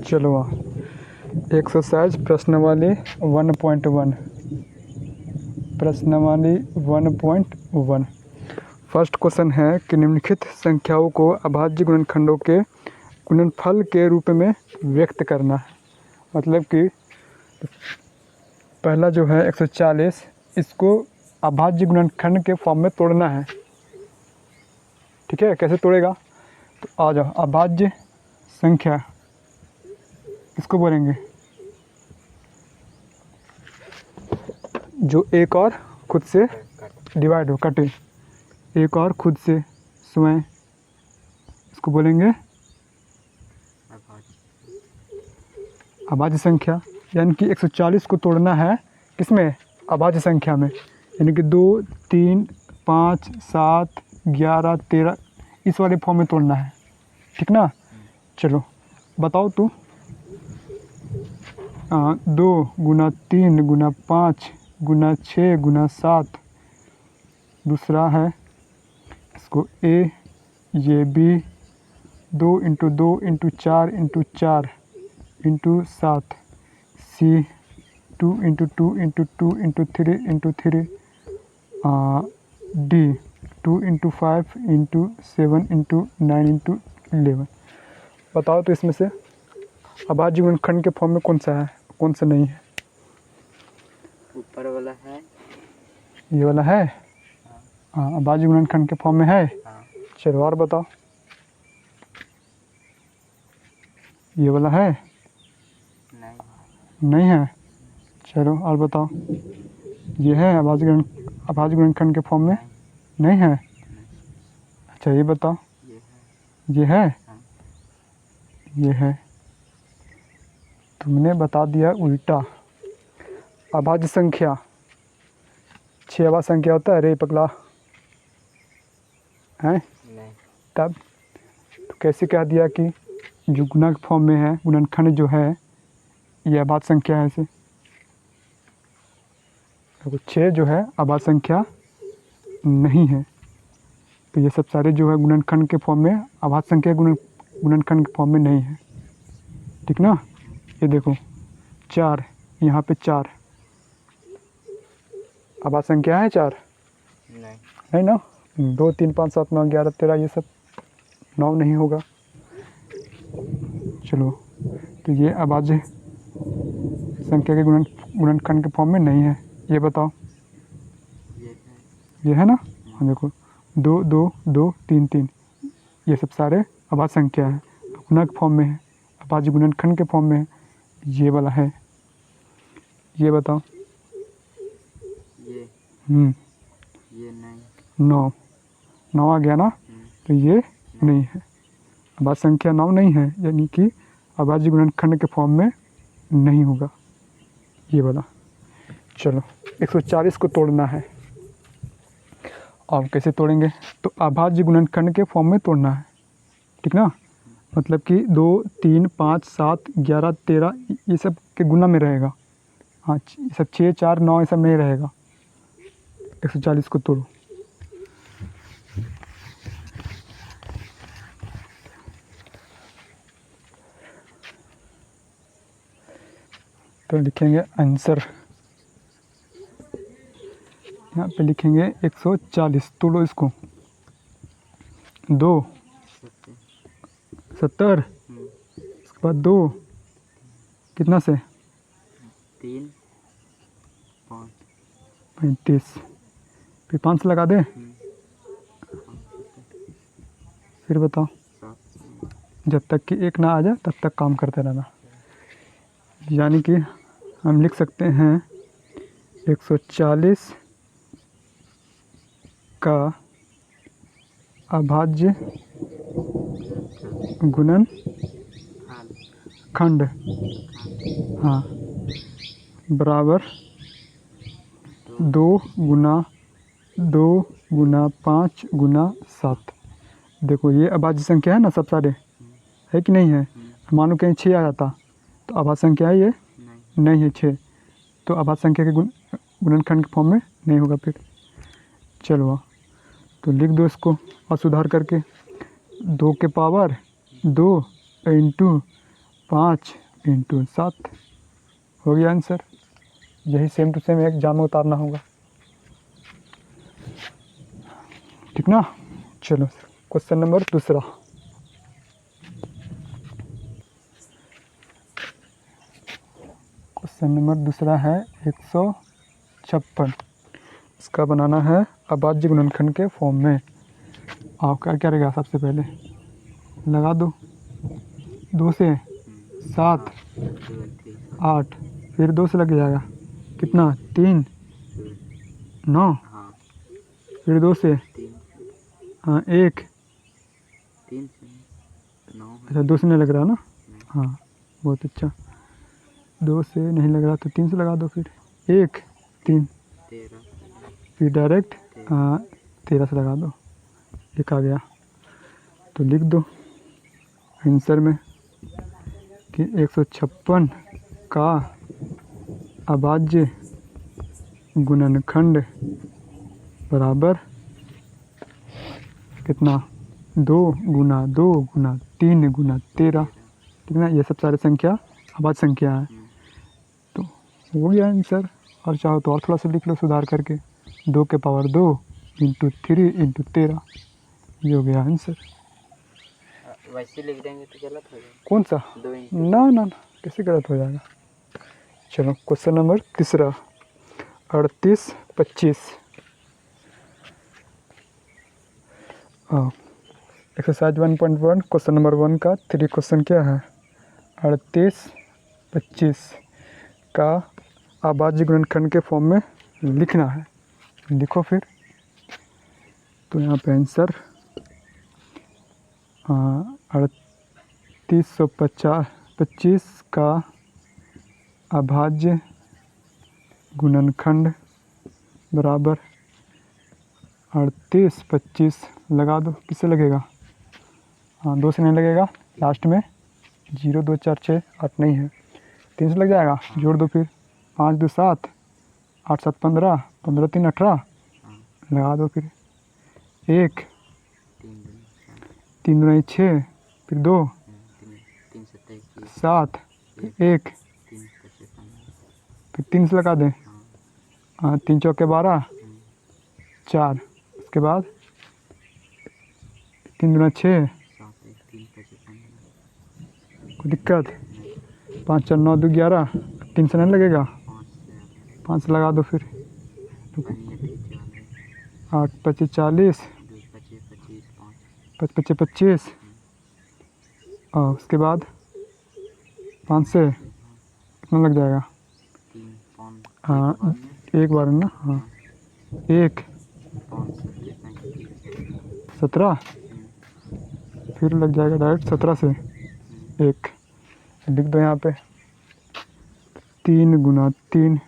चलो एक्सरसाइज प्रश्नावली 1.1 प्रश्नावली 1.1 फर्स्ट क्वेश्चन है कि निम्नलिखित संख्याओं को अभाज्य गुणनखंडों के गुणनफल के रूप में व्यक्त करना है। मतलब कि पहला जो है 140, इसको अभाज्य गुणनखंड के फॉर्म में तोड़ना है। ठीक है, कैसे तोड़ेगा? तो आ जाओ, अभाज्य संख्या इसको बोलेंगे जो एक और खुद से डिवाइड हो, कटे, एक और खुद से स्वयं, इसको बोलेंगे अभाज्य संख्या। यानी कि 140 को तोड़ना है किसमें? अभाज्य संख्या में। यानी कि 2, 3, 5, 7, 11, 13 इस वाले फॉर्म में तोड़ना है। ठीक ना? चलो बताओ तू। 2 गुना 3 गुना 5 गुना 6 गुना 7, दूसरा है इसको ए, ये B, 2 into 2 into 4 into 4 into 7, C 2 into 2 into 2 into 3 into 3, D 2 into 5 into 7 into 9 into 11। बताओ तो इसमें से अभाज्य गुणनखंड के फॉर्म में कौन सा है, कौन सा नहीं है? ऊपर वाला है, ये वाला है। हाँ, अभाज्य गुणनखंड के फॉर्म में है। चलो और बताओ। ये वाला है? नहीं है। चलो और बताओ। ये है अभाज्य गुणनखंड के फॉर्म में? नहीं है। अच्छा ये बताओ। ये है। ये है। तुमने बता दिया उल्टा। अभाज्य संख्या 6वां संख्या होता है रे पगला, हैं? तब तो कैसे कह दिया कि जो गुणा के फॉर्म में है, गुणनखंड जो है ये अभाज्य संख्या है? ऐसे तो 6 जो है अभाज्य संख्या नहीं है। तो ये सब सारे जो है गुणनखंड के फॉर्म में, अभाज्य संख्या गुणनखंड के फॉर्म में नहीं है। ठीक ना? ये देखो 4, यहाँ पे 4 अभाज्य संख्या है। 4 नहीं ना? 2, 3, 5, 7, 9, 11, 13 ये सब 9 नहीं होगा। चलो तो ये अभाज्य संख्या के गुणनखंड के फॉर्म में नहीं है। ये बताओ। ये है ना? हाँ देखो 2, 2, 2, 3, 3 ये सब सारे अभाज्य संख्या है, गुणा के फॉर्म में है, अभाज्य गुणनखंड के फॉर्म में है। ये वाला है। ये बताओ। ये 9 आ गया ना? तो ये नहीं है, अभाज्य संख्या 9 नहीं है, यानी कि अभाज्य गुणनखंड के फॉर्म में नहीं होगा ये वाला। चलो 140 को तोड़ना है। और कैसे तोड़ेंगे? तो अभाज्य गुणनखंड के फॉर्म में तोड़ना है। ठीक ना? मतलब कि 2, 3, 5, 7, 11, 13 ये सब के गुना में रहेगा। हाँ, ये सब 6, 4, 9 ये सब नहीं रहेगा। 140 को तोड़ो। तो लिखेंगे आंसर, यहाँ पे लिखेंगे 140। तोड़ो इसको। 2 70, उसके बाद 2 कितना से? 3, 35, फिर 5 लगा दे। फिर बताओ। जब तक कि 1 ना आ जाए तब तक काम करते रहना। यानी कि हम लिख सकते हैं 140 का अभाज्य गुणनखंड, हाँ, बराबर 2 गुना 2 गुना 5 गुना 7। देखो ये अभाज्य संख्या है ना, सब सारे है कि नहीं है? मानो कहीं 6 आ जाता तो अभाज्य संख्या है ये? नहीं है 6, तो अभाज्य संख्या के गुणनखंड के फॉर्म में नहीं होगा। फिर चलो तो लिख दो इसको और सुधार करके। 2 के पावर 2 इंटू 5 इंटू 7 हो गया आंसर। यही सेम टू सेम एग्जाम में उतारना होगा, ठीक ना। चलो क्वेश्चन नंबर दूसरा। क्वेश्चन नंबर दूसरा है 156। इसका बनाना है अभाज्य गुणनखंड के फॉर्म में। आप क्या रहेगा, सबसे पहले लगा दो 2 से 7 8, फिर 2 से लग जाएगा कितना 3 9, हाँ फिर 2 से 3 हाँ 1, 3 से 9 अच्छा 2 से नहीं लग रहा ना, हाँ बहुत अच्छा। 2 से नहीं लग रहा तो 3 से लगा दो, फिर 1 3, 13 फिर डायरेक्ट 13 से लगा दो, 1 आ गया। तो लिख दो आंसर में कि 156 का अभाज्य गुणनखंड बराबर कितना 2 गुना 2 गुना 3 गुना 13, ठीक ना। ये सब सारे संख्या अभाज्य संख्या है। तो हो गया आंसर। और चाहो तो और थोड़ा सा लिख लो सुधार करके, 2 के पावर 2 इंटू 3 इंटू 13, ये हो गया आंसर। वैसे लिख देंगे तो गलत हो जाएगा। कौन सा 2 ना ना ना, कैसे गलत हो जाएगा। चलो क्वेश्चन नंबर तीसरा 38 25। एक्सरसाइज 1.1 क्वेश्चन नंबर 1 का 3 क्वेश्चन क्या है, 38 25 का अभाज्य गुणनखंड के फॉर्म में लिखना है। लिखो फिर। तो यहाँ पे आंसर 3825 का अभाज्य गुणनखंड बराबर 38 25 लगा दो, किससे लगेगा, हाँ 2 से नहीं लगेगा, लास्ट में 0 2 4 6 8 नहीं है, 3 से लग जाएगा, जोड़ दो फिर 5 2 7 8 7 15 15 3 18 लगा दो फिर 1 3 2 6 फिर 2 7 फिर 1 फिर 3 से लगा दें, 3 चौके 12 4, उसके बाद 3 दूना 6, कोई दिक्कत, 5 4 9 2 11, 3 से नहीं लगेगा, 5 से लगा दो फिर 8 25 40 5 25 25, और उसके बाद 5 से कितना लग जाएगा, हाँ एक बार ना, हाँ 1 17, फिर लग जाएगा डायरेक्ट 17 से 1, लिख दो यहाँ पे 3 गुना 3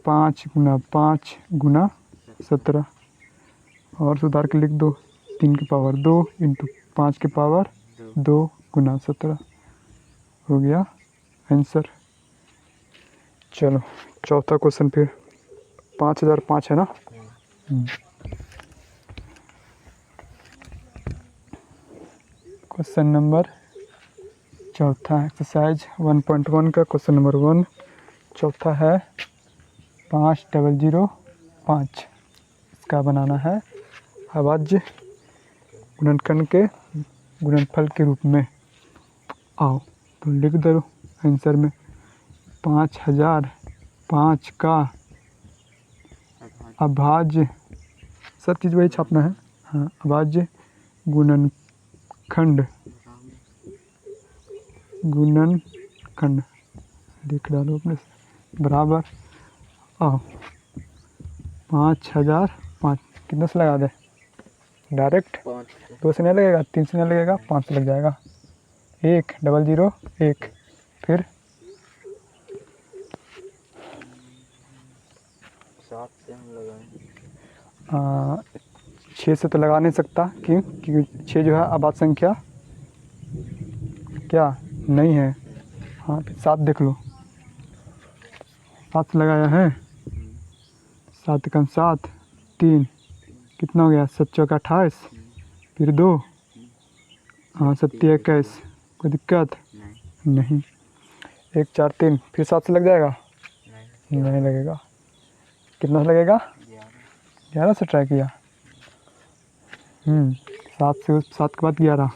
5 गुना 5 गुना 17, और सुधार के लिख दो 3 की पावर 2 इंटू 5 की पावर 2 गुना 17 हो गया आंसर। चलो चौथा क्वेश्चन फिर 5005 है ना। क्वेश्चन नंबर चौथा एक्सरसाइज 1.1 का क्वेश्चन नंबर 1 चौथा है 5005। इसका बनाना है अभाज्य गुणनखंड के गुणनफल के रूप में। आओ तो लिख दो आंसर में 5005 का अभाज्य, सब चीज़ वही छापना है, हाँ अभाज्य गुणनखंड लिख डालो अपने से बराबर, आओ 5005 कितने से लगा दे, डायरेक्ट 2 से नहीं लगेगा, 3 से नहीं लगेगा, 5 से लग जाएगा, 1 0 0 1, फिर 7 से हम लगाएं, 6 से तो लगा नहीं सकता, क्यों, क्योंकि 6 जो है अभाज्य संख्या क्या नहीं है, हाँ फिर 7 देख लो, 7 से लगाया है, 7 कम 7 3 कितना हो गया, 7 चौका 28, फिर 2, हाँ 7 21, कोई दिक्कत नहीं। नहीं। 1 4 3 फिर 7 से लग जाएगा? नहीं। नहीं लगेगा। कितना से लगेगा? 11 से ट्राई किया। 7 से 7 के बाद 11।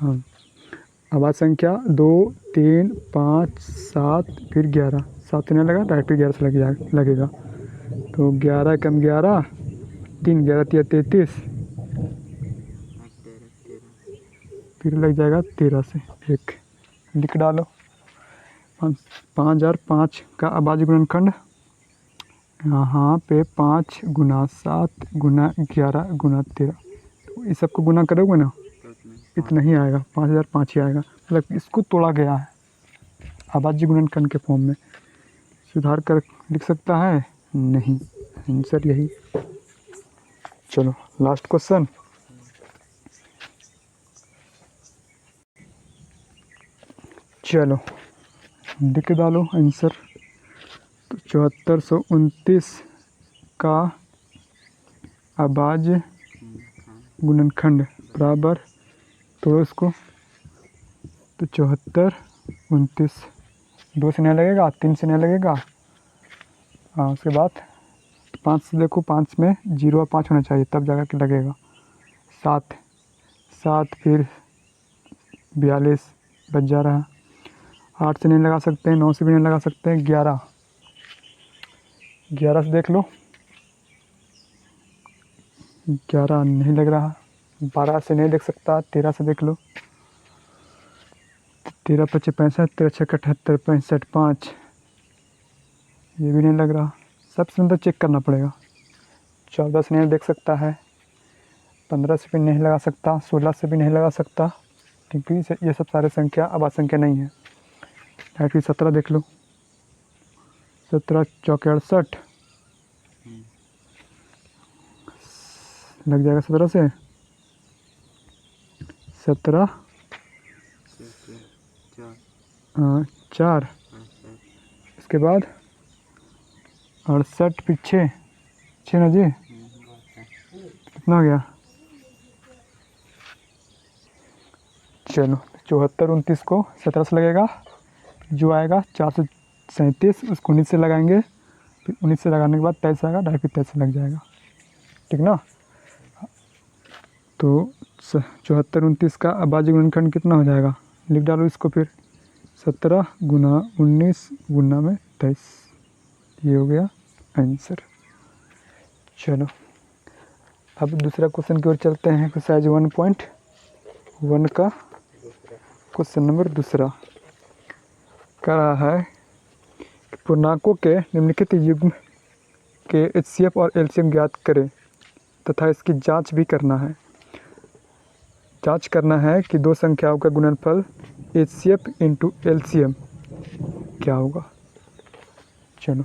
हाँ, आवाज़ संख्या 2 3 5 7 फिर 11। 7 से नहीं लगा डायरेक्ट फिर 11 से लगेगा। तो 11 कम 11 3 11 3 33 फिर लग जाएगा 13 से 1। लिख डालो। 5005 का अभाज्य गुणनखंड यहाँ पे 5 गुना 7 गुना 11 गुना 13। तो इस सबको गुना करोगे ना इतना ही आएगा, 5005 ही आएगा। मतलब इसको तोड़ा गया है अभाज्य गुणनखंड के फॉर्म में। सुधार कर लिख सकता है? नहीं, आंसर यही। चलो लास्ट क्वेश्चन। चलो लिख डालो आंसर। तो 7429 का अभाज्य गुणनखंड बराबर, तोड़ो इसको। तो 74 29 2 से नहीं लगेगा, 3 से नहीं लगेगा। हाँ, उसके बाद 5 से देखो, 5 में 0 और 5 होना चाहिए तब जाकर के लगेगा। 7 7 फिर 42 बच जा रहा। 8 से नहीं लगा सकते, 9 से भी नहीं लगा सकते। 11 से देख लो, 11 नहीं लग रहा। 12 से नहीं देख सकता, 13 से देख लो। 13 5 65, 13 6 78 65 5, ये भी नहीं लग रहा। सबसे अंदर चेक करना पड़ेगा। 14 से नहीं देख सकता है, 15 से भी नहीं लगा सकता, 16 से भी नहीं लगा सकता, क्योंकि ये सब सारे संख्या अभाज्य संख्या नहीं है। डायरेक्टली 17 देख लो। 17 चौके 68 लग जाएगा। 17 से 17 4, इसके बाद 68 पीछे 6 ना जी, कितना हो गया? चलो 74 29 को 17 से लगेगा, जो आएगा 437 उसको 19 से लगाएंगे, फिर 19 से लगाने के बाद 23 आएगा, डायरेक्ट 23 से लग जाएगा। ठीक ना? तो 74 29 का अभाज्य गुणनखंड कितना हो जाएगा? लिख डालो इसको फिर। 17 गुना 19 गुना में 23, ये हो गया आंसर। चलो अब दूसरा क्वेश्चन की ओर चलते हैं। एक्सरसाइज 1.1 का क्वेश्चन नंबर दूसरा कह रहा है कि पूर्णांकों के निम्नलिखित युग्म के HCF और LCM ज्ञात करें तथा इसकी जांच भी करना है। जांच करना है कि दो संख्याओं का गुणनफल HCF इंटू LCM क्या होगा। चलो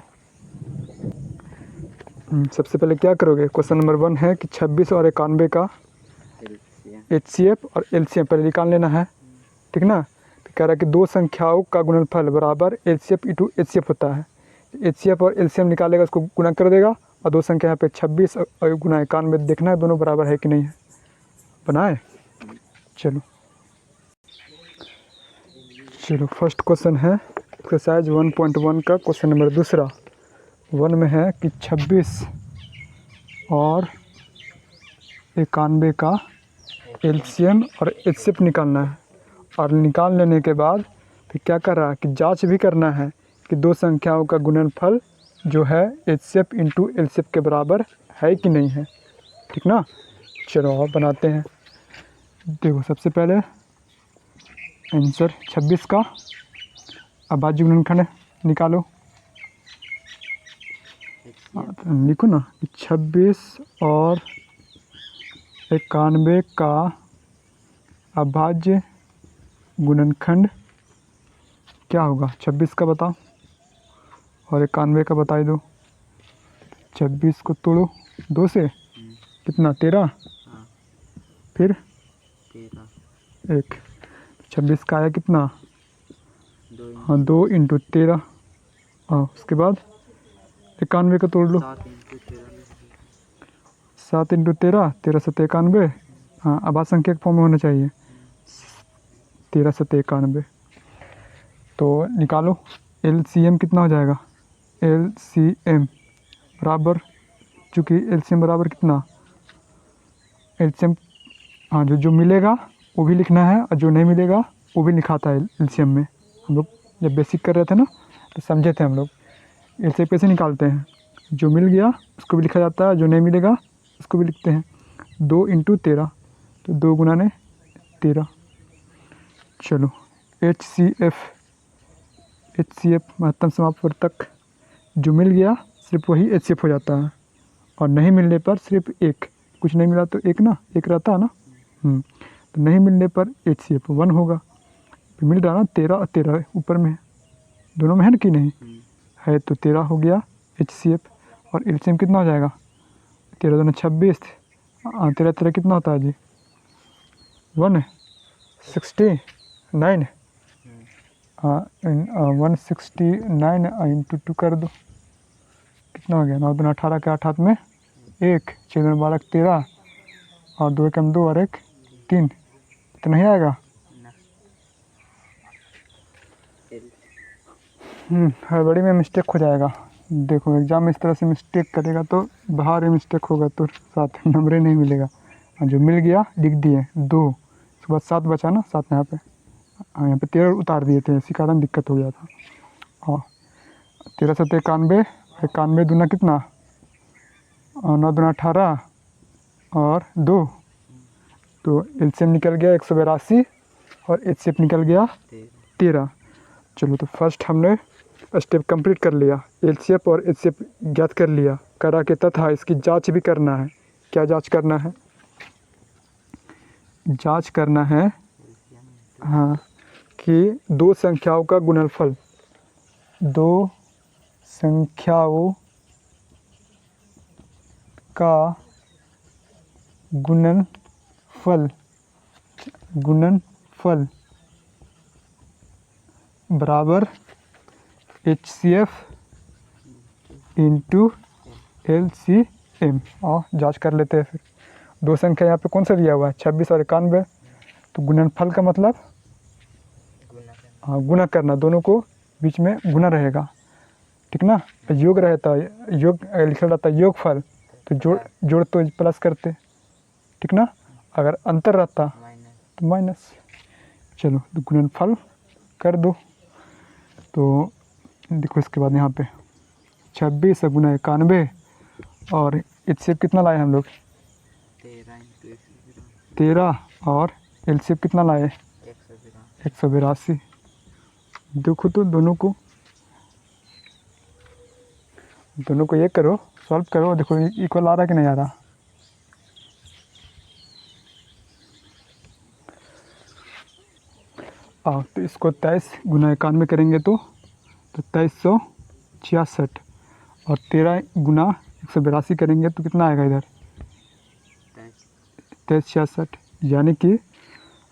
सबसे पहले क्या करोगे? क्वेश्चन नंबर 1 है कि 26 और 91 का HCF और LCM पहले निकाल लेना है। ठीक ना? तो कह रहा है कि दो संख्याओं का गुणनफल बराबर LCF इंटू HCF होता है। HCF और LCM निकालेगा, उसको गुना कर देगा, और दो संख्या यहाँ पे 26 और गुना 91 देखना है दोनों बराबर है कि नहीं है। बनाए? चलो फर्स्ट क्वेश्चन है एक्सरसाइज 1.1 का क्वेश्चन नंबर दूसरा। 1 में है कि 26 और 91 का LCM और HCF निकालना है, और निकाल लेने के बाद फिर क्या कर रहा है कि जांच भी करना है कि दो संख्याओं का गुणनफल जो है HCF इंटू LCM के बराबर है कि नहीं है। ठीक ना? चलो अब बनाते हैं। देखो सबसे पहले आंसर 26 का अभाज्य गुणनखंड निकालो। लिखो ना, 26 और 91 का अभाज्य गुणनखंड क्या होगा? 26 का बताओ और 91 का बता दो। 26 को तोड़ो 2 से, कितना? 13। फिर 1। 26 का आया कितना? हाँ 2 इंटू 13। हाँ उसके बाद 91 का तोड़ लो। 7 इंटू 13, 13 7 91। हाँ अभाज्य संख्या के फॉर्म में होना चाहिए। 1391। तो निकालो LCM कितना हो जाएगा। LCM बराबर, चूँकि LCM बराबर कितना, LCM हाँ जो मिलेगा वो भी लिखना है और जो नहीं मिलेगा वो भी लिखा था LCM में। हम लोग जब बेसिक कर रहे थे ना तो समझे थे हम लोग LCM कैसे निकालते हैं। जो मिल गया उसको भी लिखा जाता है, जो नहीं मिलेगा उसको भी लिखते हैं। 2 × 13 तो 2 × 13। चलो HCF महत्तम समापवर्तक जो मिल गया सिर्फ वही HCF हो जाता है, और नहीं मिलने पर सिर्फ एक, कुछ नहीं मिला तो एक ना, एक रहता है ना। तो नहीं मिलने पर HCF 1 होगा। तो मिल रहा ना 13 और 13 ऊपर में है, दोनों में है ना कि नहीं है, तो 13 हो गया HCF। और LCM कितना हो जाएगा, 13 दूना 26, 13 13 कितना होता है जी 169। हाँ 169 इंटू 2 कर दो, कितना हो गया 9 दूना 18 के 8 हाथ में 1, 6 दूना 12 13 और 2 कम 2 और 1 3, तो नहीं आएगा। हड़बड़ी में मिस्टेक हो जाएगा। देखो एग्ज़ाम में इस तरह से मिस्टेक करेगा तो बाहर ही मिस्टेक होगा तो साथ नंबर ही नहीं मिलेगा। जो मिल गया लिख दिए 2, उसके बाद 7 बचा ना, 7 यहाँ पे, यहाँ पे 13 उतार दिए थे, इसी कारण दिक्कत हो गया था। हाँ 13 7 91, 91 दूना कितना 9 दूना 18 और 2, तो LCM निकल गया 182 और HCF निकल गया 13। चलो तो फर्स्ट हमने स्टेप कंप्लीट कर लिया, LCF और HCF ज्ञात कर लिया, करा के तथा इसकी जांच भी करना है। क्या जांच करना है, जांच करना है हाँ कि दो संख्याओं का गुणनफल, दो संख्याओं का गुणनफल बराबर HCF इंटू LCM। और जांच कर लेते हैं फिर। दो संख्या यहाँ पे कौन सा दिया हुआ है 26 और 91, तो गुणनफल का मतलब हाँ गुणा करना, दोनों को बीच में गुणा रहेगा, ठीक ना। योग रहता है, योग लिखा रहता है योगफल, तो जोड़ तो प्लस करते, ठीक ना। अगर अंतर रहता तो माइनस। चलो तो गुणनफल कर दो। तो देखो इसके बाद यहाँ पे 26 गुना 91 और HCF कितना लाए हम लोग 13 और LCM कितना लाए 182। देखो तो दोनों को ये करो, सॉल्व करो, देखो इक्वल आ रहा है कि नहीं आ रहा। तो इसको 23 गुना 91 करेंगे तो 2366 और 13 गुना 182 करेंगे तो कितना आएगा इधर 2366। यानी कि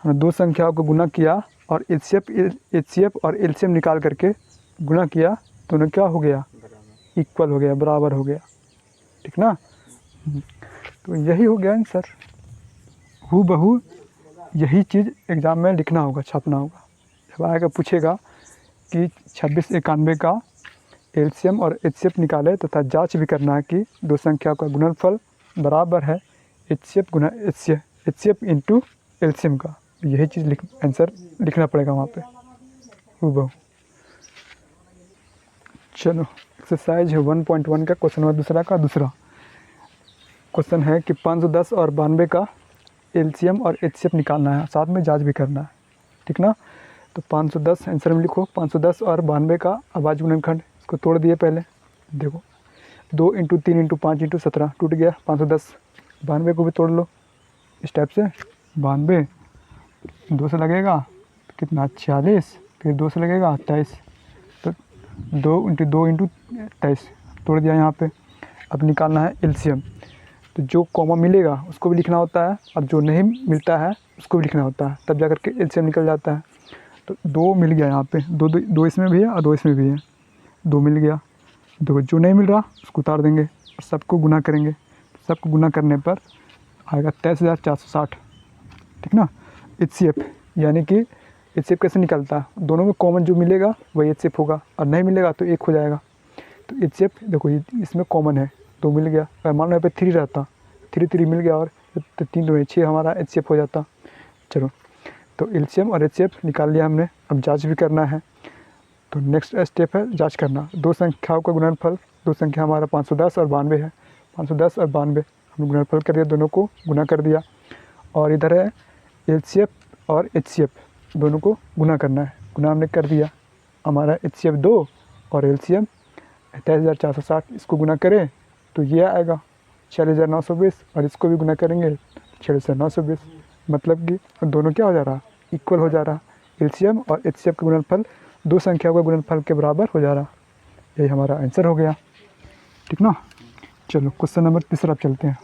हमने दो संख्याओं को गुना किया और HCF और LCM निकाल करके गुना किया तो उन्हें क्या हो गया इक्वल हो गया, बराबर हो गया, ठीक ना। तो यही हो गया आंसर। हूबहू यही चीज़ एग्ज़ाम में लिखना होगा, छापना होगा। जब आएगा पूछेगा कि 26 91 का LCM और HCF निकाले तथा जांच भी करना है कि दो संख्या का गुणनफल बराबर है HCF गुना HCF इंटू LCM का। यही चीज़ आंसर लिखना पड़ेगा वहाँ पे हूबहू। चलो एक्सरसाइज है 1.1 का क्वेश्चन नंबर दूसरा क्वेश्चन है कि 510 और 92 का LCM और HCF निकालना है, साथ में जांच भी करना है, ठीक ना। तो 510 आंसर में लिखो 510 और 92 का अभाज्य गुणनखंड, इसको तोड़ दिए पहले। देखो 2 × 3 × 5 × 17 टूट गया 510। 92 को भी तोड़ लो इस टाइप से, 92 2 से लगेगा तो कितना 46, फिर 2 से लगेगा 23, तो 2 × 2 × 23 तोड़ दिया यहाँ पे। अब निकालना है LCM, तो जो कॉमा मिलेगा उसको भी लिखना होता है और जो नहीं मिलता है उसको भी लिखना होता है, तब जा कर के LCM निकल जाता है। तो 2 मिल गया यहाँ पे, दो इसमें भी है और 2 इसमें भी है, 2 मिल गया। देखो जो नहीं मिल रहा उसको उतार देंगे और सबको गुना करेंगे, सबको गुना करने पर आएगा 23,460, ठीक ना। HCF यानी कि HCF कैसे निकलता है, दोनों में कॉमन जो मिलेगा वही HCF होगा, और नहीं मिलेगा तो एक हो जाएगा। तो HCF देखो इसमें कॉमन है, 2 मिल गया, अगर मान लो यहाँ पे 3 रहता, 3 3 मिल गया, और 3 2 6 हमारा HCF हो जाता। चलो, तो LCM और HCF निकाल लिया हमने, अब जांच भी करना है। तो नेक्स्ट स्टेप है जांच करना। दो संख्याओं का गुणनफल, दो संख्या हमारा 510 और 92 है, 510 और 92 हमने गुणनफल कर दिया, दोनों को गुना कर दिया। और इधर है LCF और HCF, दोनों को गुना करना है, गुना हमने कर दिया। हमारा HCF 2 और LCM 28460, इसको गुना करें तो ये आएगा 46920, और इसको भी गुना करेंगे 46920, मतलब कि दोनों क्या हो जा रहा, इक्वल हो जा रहा। LCM और HCF का गुणनफल दो संख्याओं का गुणनफल के बराबर हो जा रहा। यही हमारा आंसर हो गया, ठीक ना। चलो क्वेश्चन नंबर तीसरा चलते हैं।